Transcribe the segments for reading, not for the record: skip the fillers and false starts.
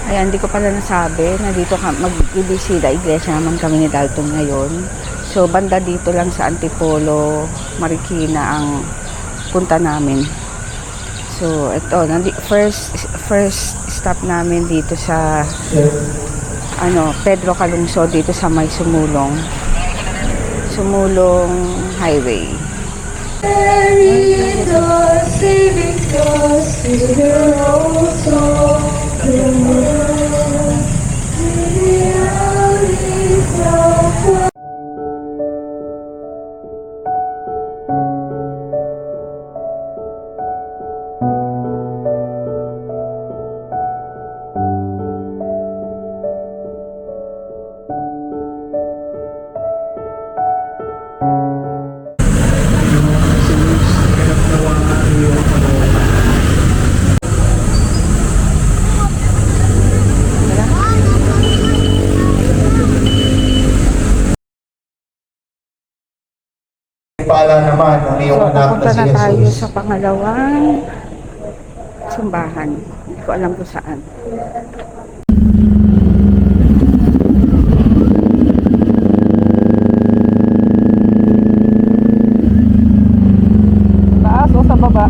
Ayan, hindi ko pala nasabi na dito mag-ibisita, iglesia naman kami ni Dalton ngayon. So, banda dito lang sa Antipolo, Marikina ang punta namin. So, ito, first stop namin dito sa Pedro Calungsod, dito sa may Sumulong Highway. Pala naman ang iyong So, anak pupunta na si na tayo Jesus. sa pangalawang simbahan. Hindi ko alam kung saan. Taas o sa baba?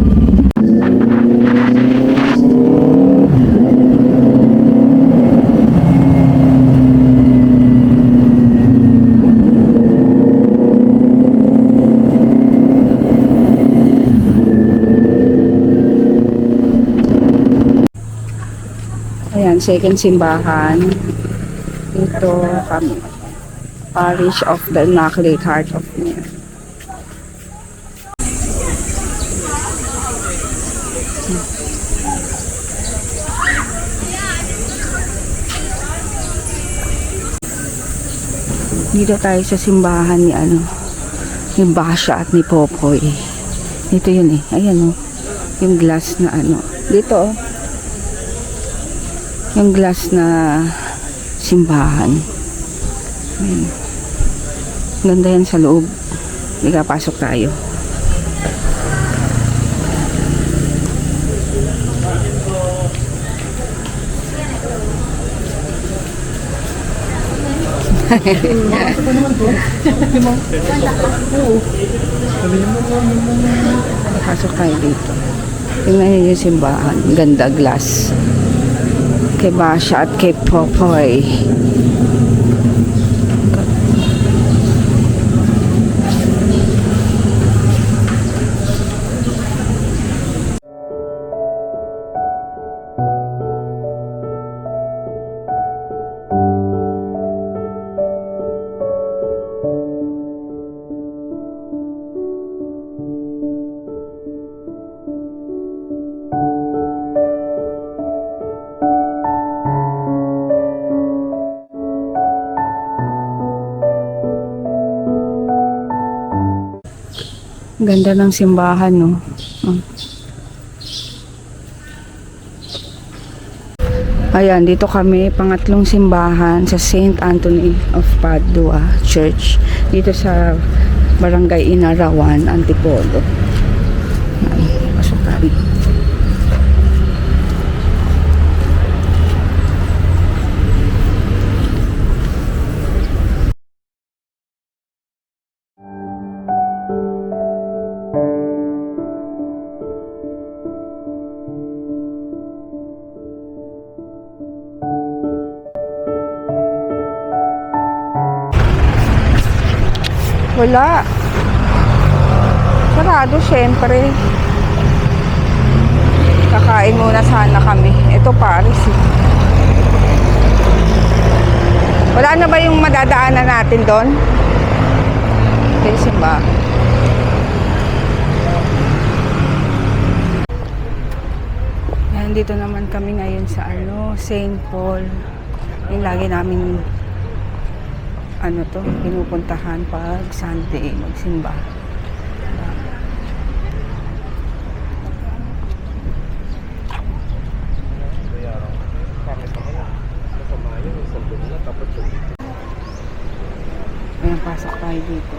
Ayan, second simbahan. Dito kami. Parish of the Immaculate Heart of Mary. Dito tayo sa simbahan ni Basha at ni Popoy. Dito yun eh. Ayan yung glass na Dito yung glass na simbahan. Ayan. Ganda yan sa loob. Pasok tayo. Pasok tayo dito. Tingnan niyo yung simbahan. Ganda, glass. Kay Basha at kay Popoy. Ganda ng simbahan, no? Ayan, dito kami, pangatlong simbahan sa St. Anthony of Padua Church. Dito sa Barangay Inarawan, Antipolo. Ayan, pasok tayo. Wala. Sarado syempre. Kakain muna sana kami. Ito Paris eh. Wala na ba yung madadaanan natin doon? Okay, simba. Ayan, dito naman kami ngayon sa St. Paul. Yung lagi namin pinupuntahan pag Sunday magsimba. Ayan, pasok tayo dito.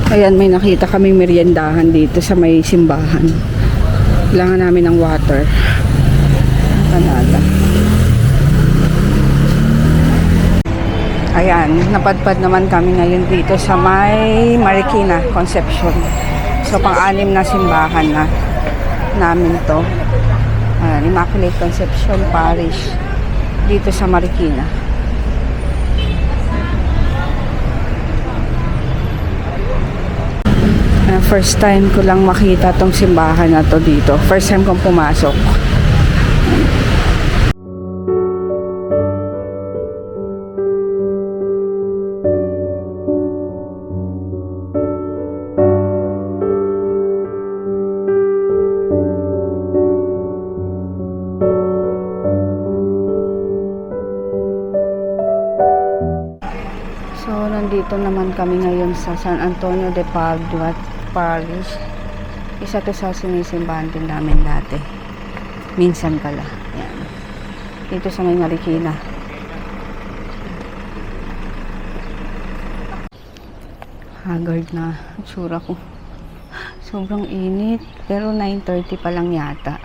Ayan, may nakita kaming meriendahan dito sa may simbahan. Kailangan namin ng water. Kanada. Ayan, napadpad naman kami ngayon dito sa may Marikina, Concepcion. So, pang-anim na simbahan na namin to. Immaculate Conception Parish dito sa Marikina. First time ko lang makita tong simbahan na to dito. First time kong pumasok. So, nandito naman kami ngayon sa San Antonio de Padua Parish. Isa to sa sinisimbahan din namin dati. Minsan pala. Ayan. Dito sa may Marikina. Haggard na tsura ko. Sobrang init. Pero 9:30 pa lang yata.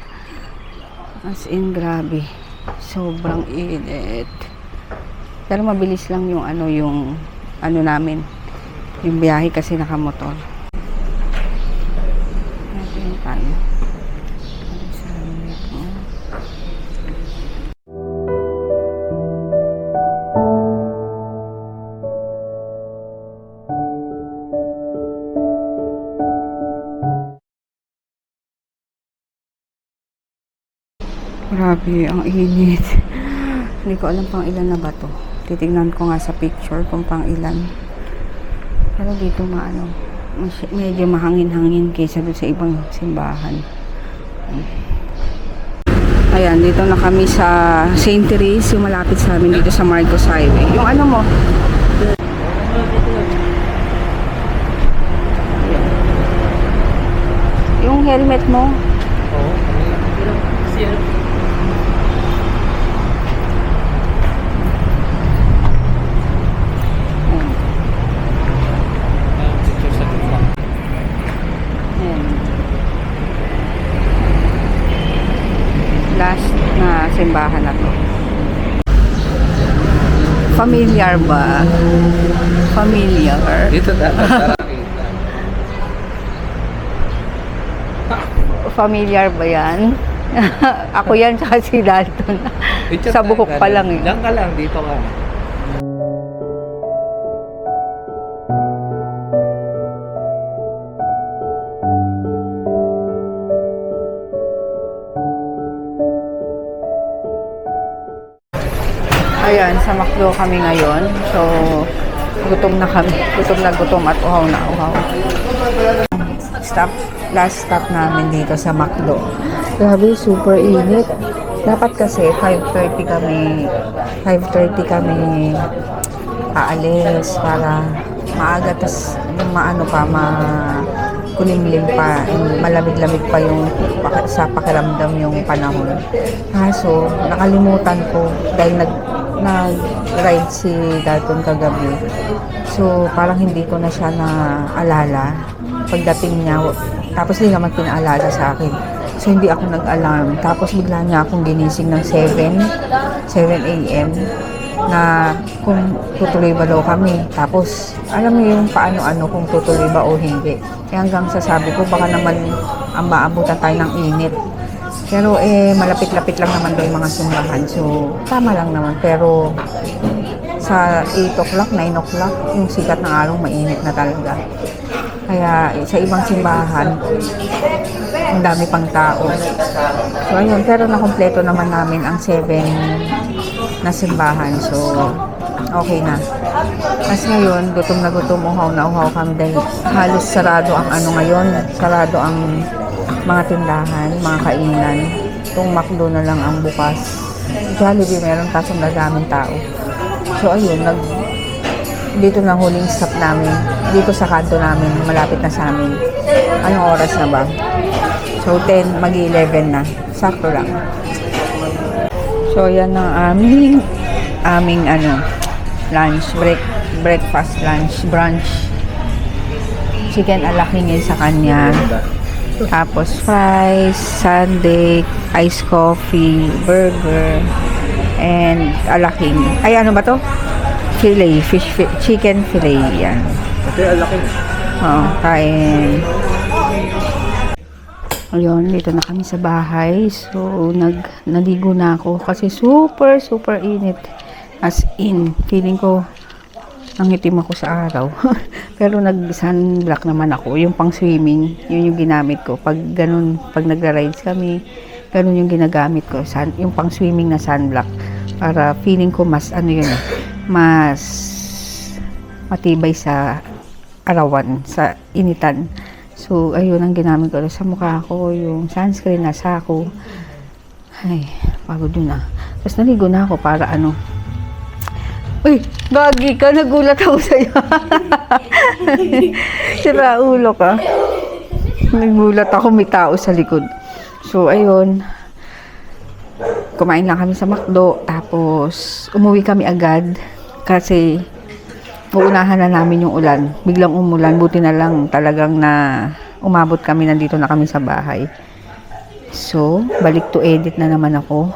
As in, grabe. Sobrang init. Pero mabilis lang yung ano namin. Yung biyahe kasi nakamotor. Natin tayo. Grabe, ang init. Hindi ko alam pang ilan na ba to. Titignan ko nga sa picture kung pang ilan. Pero dito medyo mahangin-hangin kaysa doon sa ibang simbahan. Ayan, dito na kami sa St. Therese, yung malapit sa amin dito sa Marcos Highway. Yung ano mo? Yung helmet mo? Last na simbahan na to. Familiar ba? Familiar? Dito dapat Familiar ba yan? Ako yan tsaka si Dalton. Sa buhok pa lang eh. Diyan ka lang, dito ka. Ayan, sa McDo kami ngayon. So, gutom na kami. Gutom na gutom at uhaw na uhaw. Last stop namin dito sa McDo. Grabe, super init. Dapat kasi 5:30 kami aalis para maaga, tas kulimlim pa, malamig-lamig pa yung sa pakiramdam yung panahon. Kaso, nakalimutan ko dahil nag-ride si Dalton kagabi. So, parang hindi ko na siya naalala pagdating niya. Tapos hindi naman pinaalala sa akin. So, hindi ako nag-alarm. Tapos bigla niya akong ginising ng 7 a.m. na kung tutuloy ba daw kami. Tapos, alam mo yung paano-ano kung tutuloy ba o hindi. Kaya hanggang sasabi ko, baka naman ang maabutan tayo ng init. Pero malapit-lapit lang naman daw yung mga simbahan. So, tama lang naman. Pero, sa 8 o'clock, 9 o'clock, yung sikat ng araw, mainit na talaga. Kaya, sa ibang simbahan, ang dami pang tao. So, ayun. Pero nakompleto naman namin ang 7 na simbahan. So, okay na. Kasi ngayon, gutom na gutom, uhaw na uhaw kami dahil halos sarado ang ngayon. Sarado ang mga tindahan, mga kainan. Itong McDo na lang ang bukas. Jollibee meron kasong daming tao. So, ayun, dito na huling stop namin. Dito sa kanto namin, malapit na sa amin. Anong oras na ba? So, 10, mag-11 na. Sakto lang. So, yan ang aming lunch, breakfast, lunch, brunch. chicken alakingin sa kanya. Tapos fries, sundae, iced coffee, burger, and alaking. Ay, ano ba to? Filet, chicken filet. Yan. Ito yung alaki. Oo, kain. Ayun, dito na kami sa bahay. So, naligo na ako kasi super, super init. As in, feeling ko nangitim ako sa araw. Pero nag-sunblock naman ako. Yung pang swimming, yun yung ginamit ko. Pag ganun, pag nagra-rides kami, ganun yung ginagamit ko. Yung pang swimming na sunblock. Para feeling ko mas, ano yun, mas matibay sa arawan, sa initan. So, ayun ang ginamit ko sa mukha ko, yung sunscreen na ako. Ay, pagod yun ah. Tapos naligo na ako para ano. Uy, gagi ka, nagulat ako sa'yo. Sira ulo ka. Nagulat ako, may tao sa likod. So, ayun. Kumain lang kami sa McDo. Tapos, umuwi kami agad. Kasi, uunahan na namin yung ulan. Biglang umulan. Buti na lang talagang na umabot kami. Nandito na kami sa bahay. So, balik to edit na naman ako.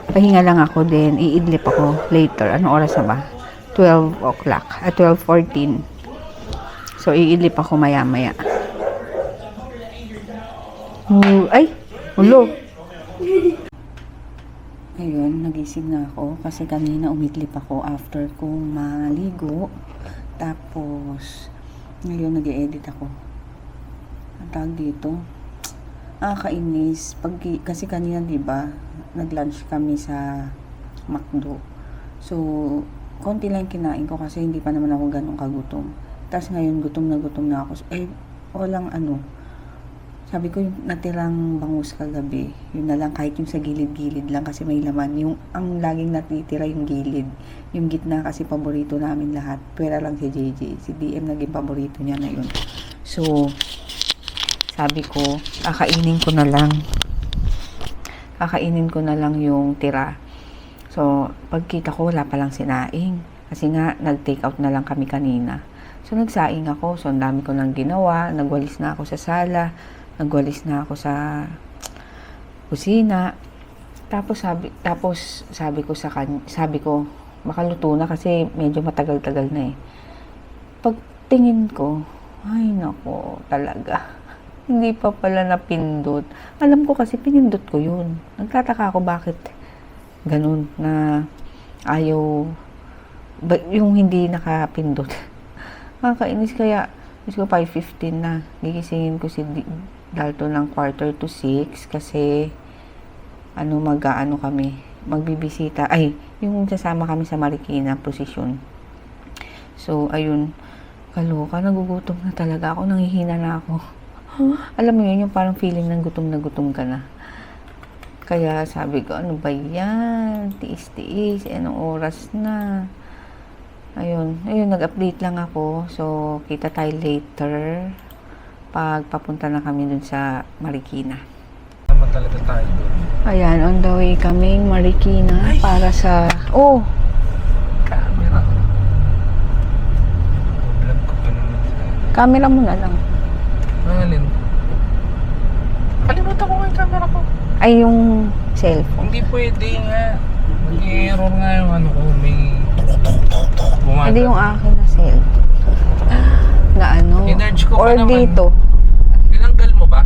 Pahinga lang ako din. Iidlip ako later. Anong oras na ba? 12 o'clock. 12:14. So, iidlip ako maya-maya. Ay! Ulo! Ayun, nagising na ako kasi kanina umidlip ako after kong maligo. Tapos, ngayon nag-e-edit ako. Ang tawag dito, kainis. Kasi kanina, diba, nag-lunch kami sa McDo. So, konti lang kinain ko kasi hindi pa naman ako ganun kagutom. Tapos ngayon, gutom na ako. Walang ano. Sabi ko yung natirang bangus kagabi, yun na lang kahit yung sa gilid-gilid lang kasi may laman. Yung ang laging natitira yung gilid. Yung gitna kasi paborito namin lahat. Pwera lang si JJ. Si DM naging paborito niya na yun. So, sabi ko, kakainin ko na lang. Kakainin ko na lang yung tira. So, pagkita ko, wala palang sinaing. Kasi nga, nag-take out na lang kami kanina. So, nagsaing ako. So, ang dami ko nang ginawa. Nagwalis na ako sa sala. Nagwalis na ako sa kusina. Tapos sabi ko baka luto na kasi medyo matagal-tagal na eh. Pagtingin ko, ay nako, talaga. Hindi pa pala napindot. Alam ko kasi pinindot ko yun. Nagtataka ako bakit ganun na ayaw yung hindi nakapindot. Makakainis kaya gusto ko 5:15 na. Gigisingin ko si Dalton ng 5:45 kasi mag-aano kami, magbibisita. Ay, yung sasama kami sa Marikina posisyon. So, ayun, kaloka, nagugutom na talaga ako, nanghihina na ako. Alam mo yun, yung parang feeling ng gutom na gutom ka na. Kaya sabi ko, ano ba yan? Tiis-tiis, anong oras na? Ayun, nag-update lang ako. So, kita tayo later pag papunta na kami dun sa Marikina. Tama talaga tayo doon. Ayan, on the way kaming Marikina para sa... Oh! Camera. Vlog ko pa naman sa... Camera mo na lang. Alin? Kalimutan ko nga yung camera ko. Ay, yung cellphone. Hindi pwede nga. Nag-error nga yung ano ko. May... Hindi yung akin na cellphone. Na ano? Energy ko or pa naman. Dito. Tinanggal mo ba?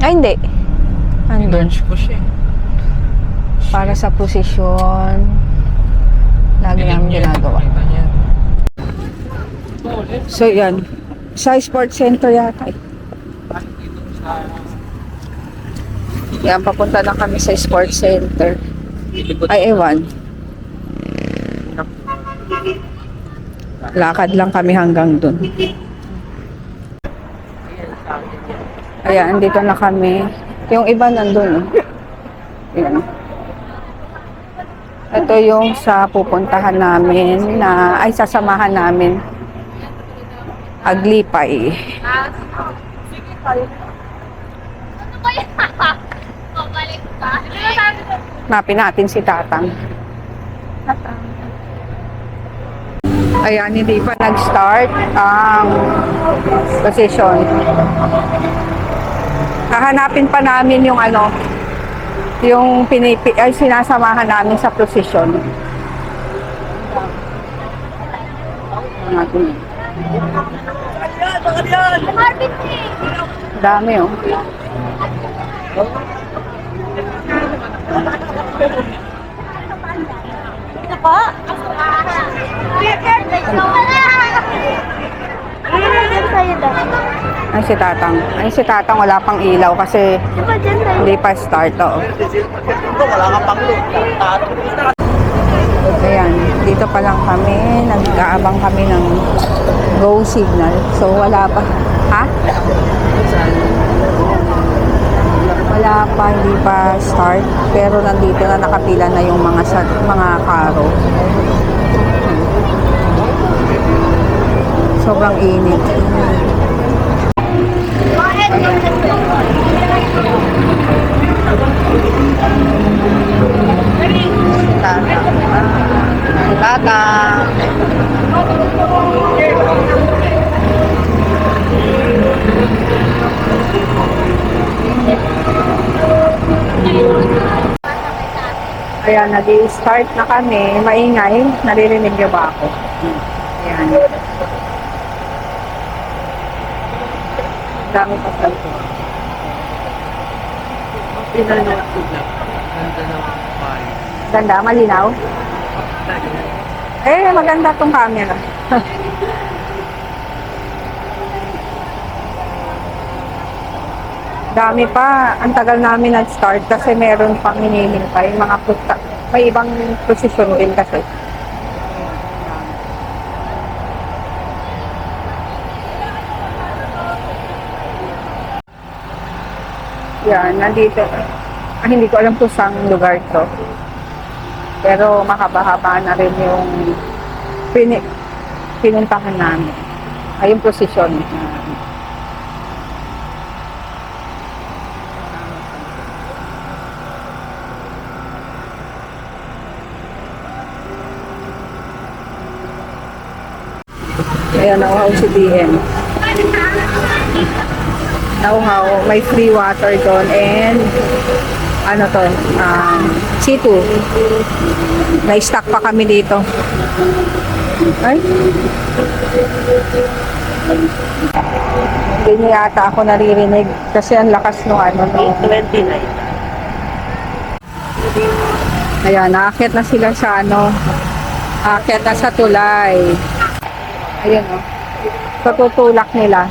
Ay, hindi. Andun. Energy ko siya. Para sa posisyon. Lagi namin ginagawa. So, yan. Sa sports center yata eh. Yan, papunta na kami sa sports center. Ay, ewan. Lakad lang kami hanggang dun. Ayan, dito na kami. Yung iba nandun. Ayan. Ito yung sa pupuntahan namin na, ay sasamahan namin. Aglipay. Mapin natin si Tatang. Ayan, hindi pa nag-start ang position. Hahanapin pa namin yung ano, yung sinasamahan namin sa position. Dami oh. Ito po? Ay si Tatang. Ay si Tatang wala pang ilaw kasi hindi pa start oh. Ayan, dito pa lang kami, nag-aabang kami ng go signal. So wala pa. Ha? Wala pa, hindi pa start. Pero nandito na nakapila na yung mga karo. Sobrang init. Tata. Ayan, nag-start na kami. Maingay. Naririnig niyo ba ako? Ayan. Dami pa sa ito. Ganda, malinaw? Eh, maganda tong camera. Dami pa. Ang tagal namin nag-start kasi meron pang hinihintay. Mga may ibang posisyon din kasi. Yan, nandito. Hindi ko alam kung saan lugar to. Pero makabahaba na rin yung pinuntahan namin. Ay, yung posisyon. Ayan, nauhaw si DM. Nauhaw, may free water doon and ano to, C2. Na-stock pa kami dito. Ay. Hindi niya yata ako naririnig kasi ang lakas nung ano. 29. Ayan, naakyat na sila sa ano. Aakyat na sa tulay. Ayun o. So, tutulak nila.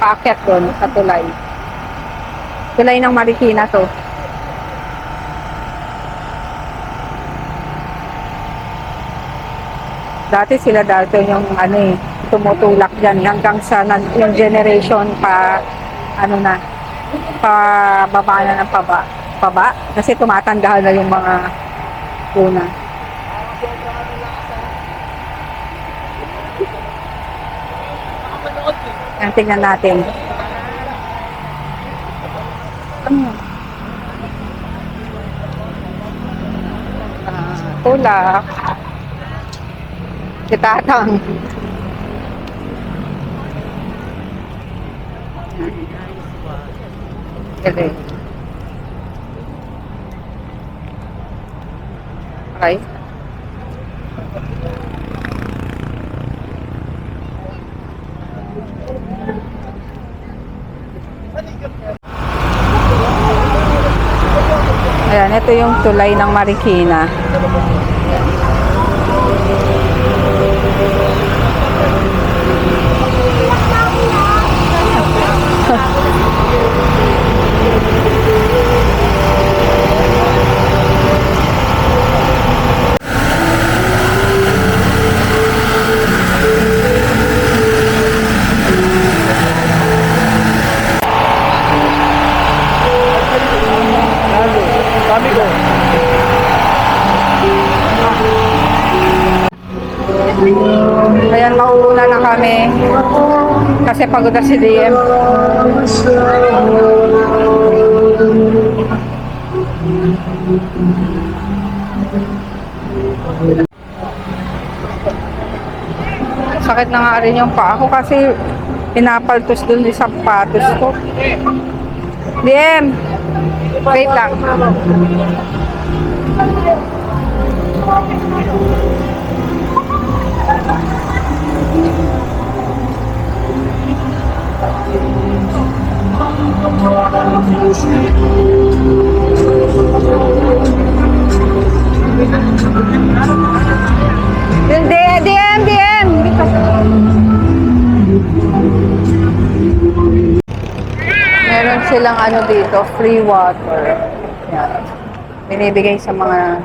Paakyat doon sa tulay. Tulay ng Marikina to. Dati sila dati yung ano eh, tumutulak dyan hanggang sa yung generation pa ano na, pa baba na ng paba. Kasi tumatanda na yung mga una. Yan, tingnan natin. Tulak. Si Tatang. Okay. Okay. Ayan, ito yung tulay ng Marikina. Ayan, mauuna na kami kasi pagod na si DM. Masakit na nga rin yung paa ko kasi pinapaltos dun yung sapatos ko. DM! Wait lang. DM! Meron silang ano dito, free water. Yan. Binibigay sa mga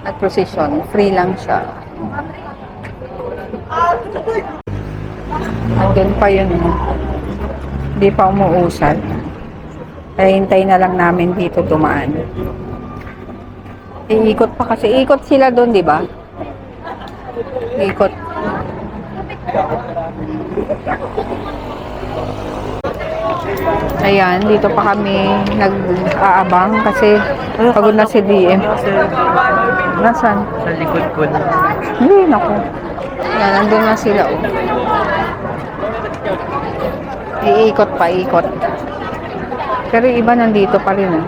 nag-procession. Free lang siya. Andun pa yun. Hindi pa umuusad. Kaya hintay na lang namin dito dumaan. Iikot pa kasi. Ikot sila doon, di ba? Ikot. Ayan, dito pa kami nag-aabang kasi pagod na si DM. Nasaan? Sa likod ko na. Hindi, naku. Yan, nandun na sila. Oh. Iikot pa, ikot. Pero iba nandito pa rin. Oh.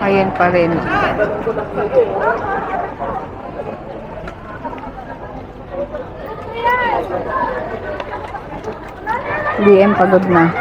Ayan pa rin. DM pagod na.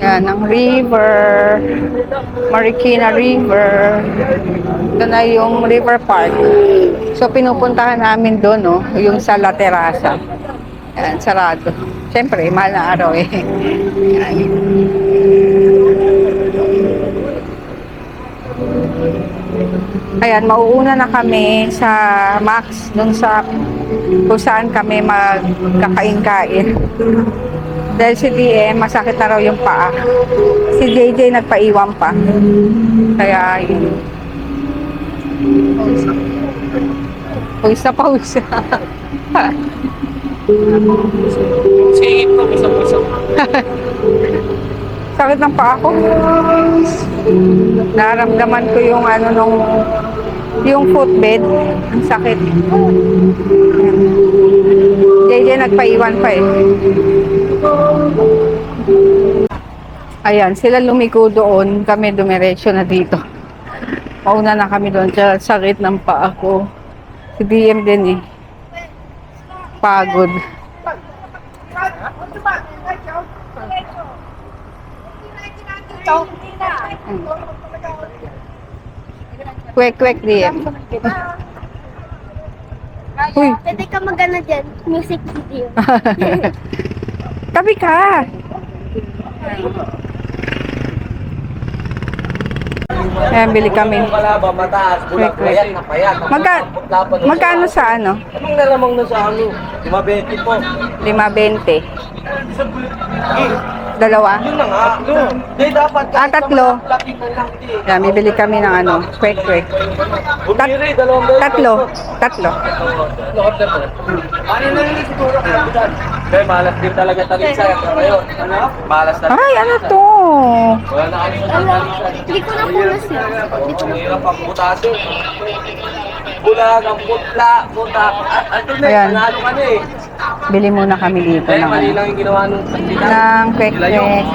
Yan, ang river. Marikina River. Ito na yung River Park. So, pinupuntahan namin doon, no? Yung sa La Terraza. Yan, sarado. Siyempre, mahal na araw eh. Yan. Ayan, mauuna na kami sa Max, dun sa kung saan kami magkakain-kain. Dahil si DM, masakit na raw yung paa. Si JJ nagpaiwan pa. Kaya yun. Pawis na pawis. Singit ko, isa-isa. Sakit ng paa ko. Naramdaman ko yung ano nung yung footbed. Ang sakit. JJ nagpaiwan pa eh. Ayan, sila lumiko doon. Kami dumiretso na dito. Mauna na kami doon. Kaya sakit ng paa ko. Si DM din eh. Pagod. Kwek-kwek DM. Uy. Pwede ka magana dyan, music video. Tabi ka. Ayan, bili kami. Kalaba, mataas, bulat, Kwek-kwek. payat na payat. Magkano sa ano? Anong nalamang na sa ano? 5.20 po. 5.20. Dalawa? Yun na nga. Di dapat. Tatlo. Lapit na lang di. Ayan, bibili kami ng ano, kwek-kwek. Bumiri, 2 beses. Tatlo. Order mo. Ano na yun siguro kaya budan? Kaya malas din talaga talisay. Ngayon, ano? Malas na. Ay, ano to? Wala na kami sa talisay. Hindi ko na punas eh. Ang hirap ang butasin. Bulag, ang putla, putak. Ano na, Ayan. panalo ka na eh. Bili muna kami dito Dahil ng, mali ano, lang yung ginawa nung sandila. ng kwek-kwek.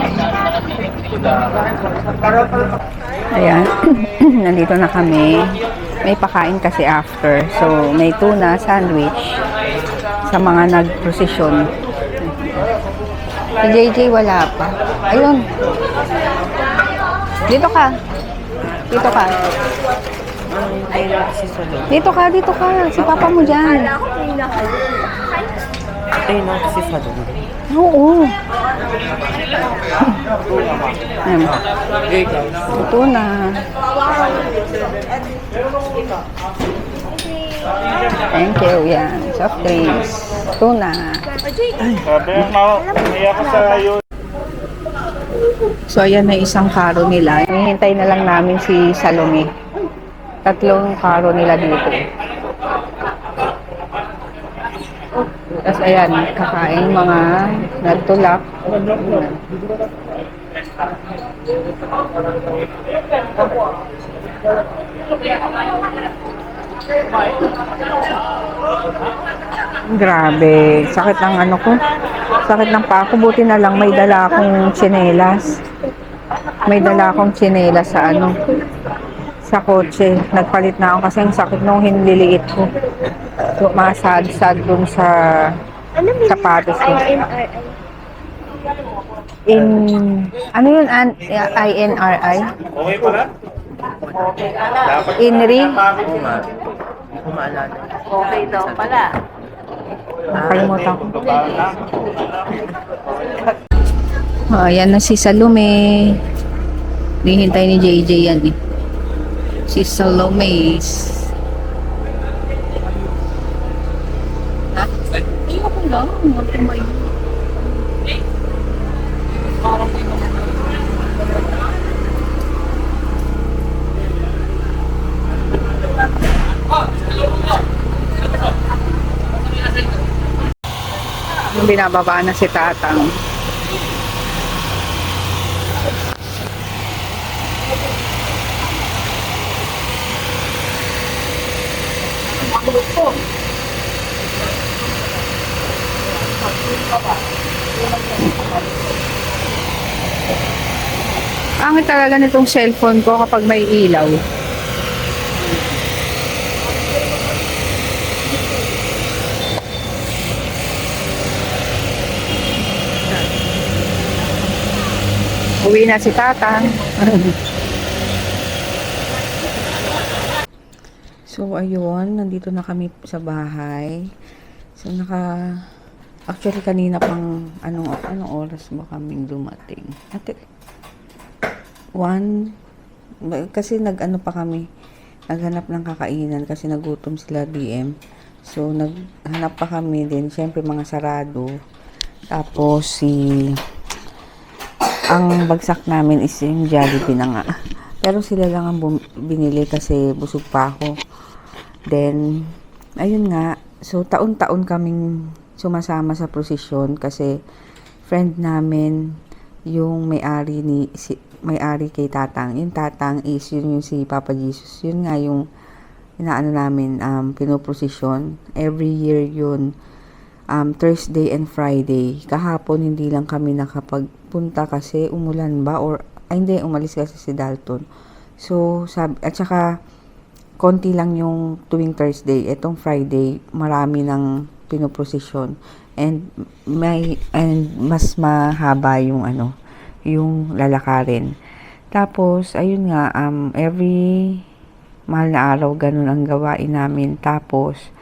Ayan. Nandito na kami. May pakain kasi after. So, may tuna, sandwich. Sa mga nag-prosesyon. Si JJ wala pa. Ayun. Dito ka. Dito ka. Dito ka, dito ka. Si papa mo dyan. Ayun ang kasi sa doon. Oo. Ayan. Ito na. Thank you. Yan. Soft drinks. Ito na. So, ayan na isang karo nila. Hihintay na lang namin si Salome. 3 karo nila dito. Tapos ayan, kakain mga nagtulak. Grabe, sakit ng ano ko. Sakit ng paa ko. Buti na lang may dala akong tsinelas. May dala akong tsinelas sa ano, sa kotse. Nagpalit na ako kasi ang sakit nung hinliliit ko. So, masad-sad dun sa sapatos ko. Ano yun? INRI? Okay pala? INRI? Okay daw pala. Nakalimutan ko. Oh, ayan na si Salome. Hihintay ni JJ yan eh. Si Salome. Ayoko lang. Magtumay. Yung binababa na si Tatang. Pangit talaga nitong cellphone ko kapag may ilaw. Uwi na si Tatang. So, ayun. Nandito na kami sa bahay. So, actually, kanina pang, anong oras ba kaming dumating? Ate, 1, kasi pa kami, naghanap ng kakainan kasi nagutom sila DM. So, naghanap pa kami din. Siyempre, mga sarado. Tapos, ang bagsak namin is yung Jollibee na nga. Pero sila lang ang binili kasi busog pa ako. Then, ayun nga. So, taon-taon kaming sumasama sa prosesyon kasi friend namin yung may-ari kay Tatang. Yung Tatang is yun yung si Papa Jesus. Yun nga yung inaano namin, pinoprosesyon. Every year yun. Thursday and Friday. Kahapon hindi lang kami nakapagpunta kasi umulan ba hindi, umalis kasi si Dalton. So, at saka konti lang yung tuwing Thursday. Etong Friday, marami ng pinoprosesyon. And mas mahaba yung yung lalakarin. Tapos, ayun nga, every mahal na araw, ganun ang gawain namin. Tapos,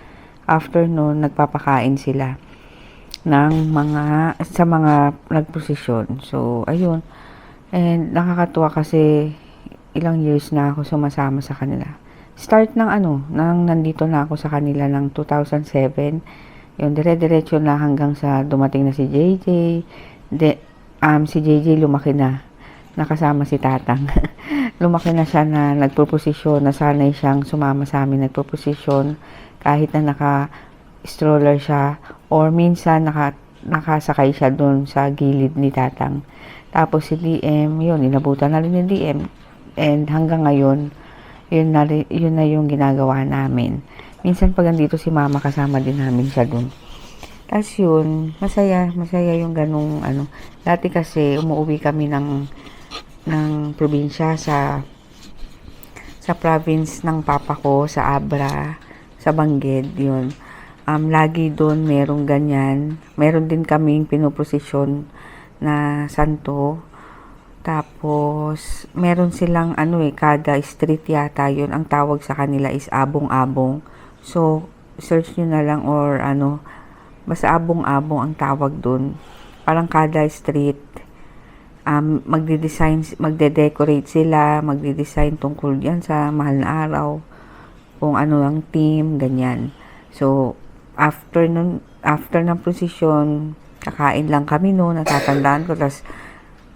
after nun, nagpapakain sila sa mga nagprosesyon. So, ayun. And nakakatuwa kasi ilang years na ako sumasama sa kanila. Start nang nandito na ako sa kanila ng 2007. Yun, dire-diretso na hanggang sa dumating na si JJ. Si JJ lumaki na. Nakasama si Tatang. Lumaki na siya na nagproposisyon, na sanay siyang sumama sa amin nagproposisyon kahit na naka-stroller siya or minsan nakasakay siya doon sa gilid ni Tatang. Tapos si DM, yun, inabutan na rin ni DM. And hanggang ngayon, yun na yung ginagawa namin. Minsan pag andito si Mama, kasama din namin siya doon. Tapos yun, masaya yung ganung Dati kasi umuwi kami ng probinsya sa province ng papa ko, sa Abra, sa Bangged, yun. Lagi doon merong ganyan. Meron din kaming pinoprosesyon na santo. Tapos, meron silang kada street yata yun. Ang tawag sa kanila is abong-abong. So, search nyo na lang or basta abong-abong ang tawag doon. Parang kada street, magde-decorate sila, magde-design tungkol yan sa mahal na araw. Kung ano ang theme, ganyan. So, after ng prosesyon, kakain lang kami noon, natatandaan ko, tapos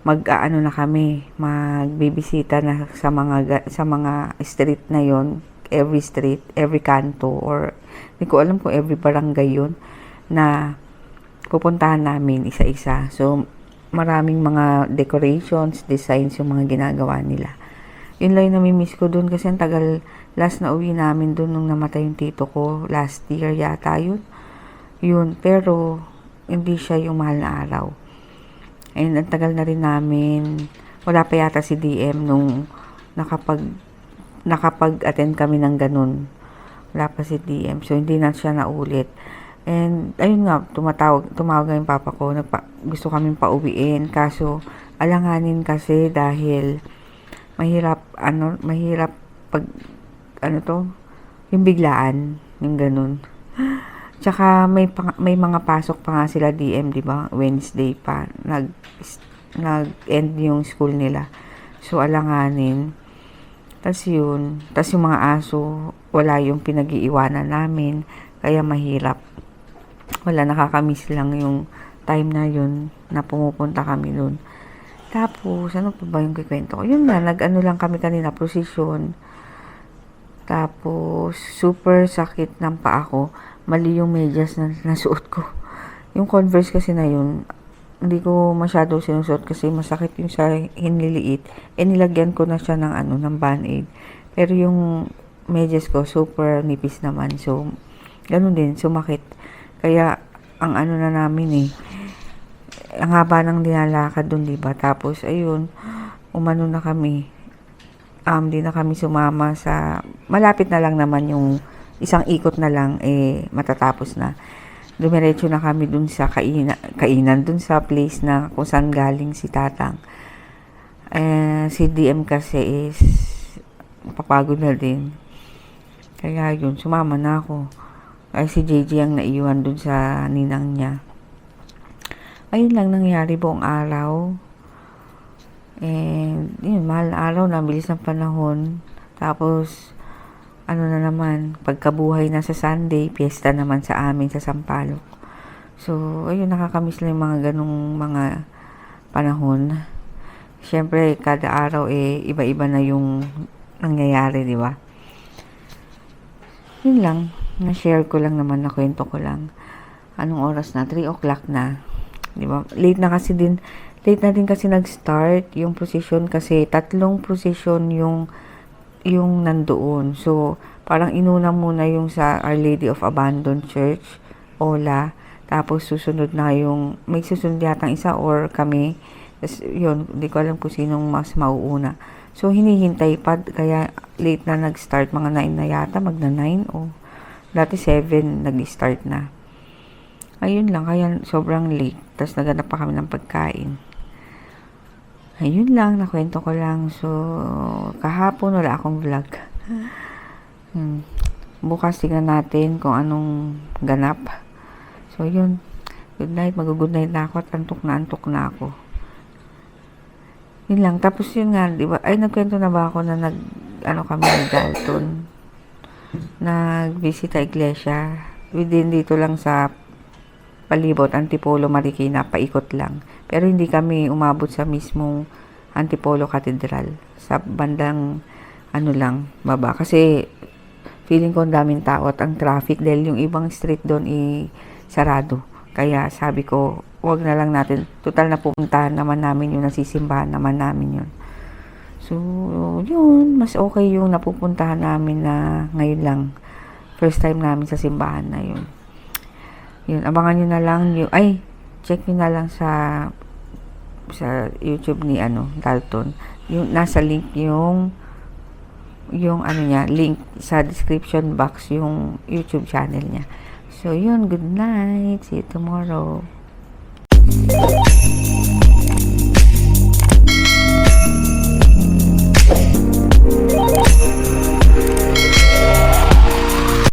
na kami, magbibisita na sa mga street na yon, every street, every kanto, or hindi ko alam kung every barangay yun, na pupuntahan namin isa-isa. So, maraming mga decorations, designs yung mga ginagawa nila. Yun lang yung namimiss ko dun kasi ang tagal, last na uwi namin dun nung namatay yung tito ko, last year yata yun. Yun, pero hindi siya yung mahal na araw. And ang tagal na rin namin, wala pa yata si DM nung nakapag-attend kami ng ganun. Wala pa si DM, so hindi na siya naulit. And ayun nga, tumawag yung papa ko, gusto kaming pauwiin, kaso alanganin kasi dahil mahirap pag yung biglaan, yung ganun. Tsaka may mga pasok pa nga sila DM, di ba? Wednesday pa nag-end yung school nila. So alanganin. Tas yung mga aso, wala yung pinag-iiwanan namin, kaya mahirap. Wala, nakakamiss lang yung time na yun na pumupunta kami dun. Tapos, ano pa ba yung kikwento ko? Yun na, lang kami kanina, prosesyon. Tapos, super sakit ng paa ko. Mali yung medyas na nasuot ko. Yung Converse kasi na yun, hindi ko masyado sinusuot kasi masakit yung sa hiniliit. Nilagyan ko na siya ng Band-Aid. Pero yung medyas ko, super nipis naman. So, ganun din, sumakit. Kaya, ang na namin ang haba ng dinalakad dun, diba? Tapos, ayun, umano na kami. Di na kami sumama sa, malapit na lang naman yung isang ikot na lang, matatapos na. Dumiretso na kami dun sa kainan, dun sa place na kung saan galing si Tatang. Si DM kasi is papagod na din. Kaya yun, sumama na ako. Ay si JJ ang naiwan dun sa ninang niya. Ayun lang nangyari buong araw. And yun, mahal na araw na, bilis ng panahon. Tapos, ano na naman, pagkabuhay na sa Sunday, piyesta naman sa amin sa Sampaloc. So, ayun, nakakamiss lang yung mga ganong mga panahon. Siyempre, kada araw iba-iba na yung nangyayari, di ba? Yun lang, na-share ko lang naman, nakwento ko lang. Anong oras na? 3 o'clock na. Di ba? Late na din kasi nag-start yung procession kasi 3 procession yung nandoon. So, parang inuna muna yung sa Our Lady of Abandoned Church, Ola. Tapos, susunod na may susunod yatang isa or kami. Tapos, yun, hindi ko alam kung sinong mas mauuna. So, hinihintay pa, kaya late na nag-start. Mga 9 na yata, magna 9 o dati 7 nag-start na. Ayun lang, kaya sobrang late. Tapos naganap pa kami ng pagkain. Ayun lang, nakwento ko lang. So, kahapon wala akong vlog. Bukas tingnan natin kung anong ganap. So, yun. Good night, mag-good night na ako at antok na ako. Yun lang. Tapos yun nga, di ba? Ay, nagkwento na ba ako na kami ni Dalton? Nag-visita iglesia. Within dito lang sa palibot, Antipolo, Marikina, paikot lang. Pero hindi kami umabot sa mismong Antipolo Cathedral. Sa bandang, baba. Kasi, feeling ko ang daming tao at ang traffic dahil yung ibang street doon sarado. Kaya sabi ko, wag na lang natin. Total na pupuntahan naman namin yun, nasisimbahan naman namin yun. So, yun, mas okay yung napupuntahan namin na ngayon lang. First time namin sa simbahan na yun. Yun, abangan nyo na lang check nyo na lang sa YouTube ni Dalton. Yung nasa link yung link sa description box yung YouTube channel niya. So, yun, good night. See you tomorrow.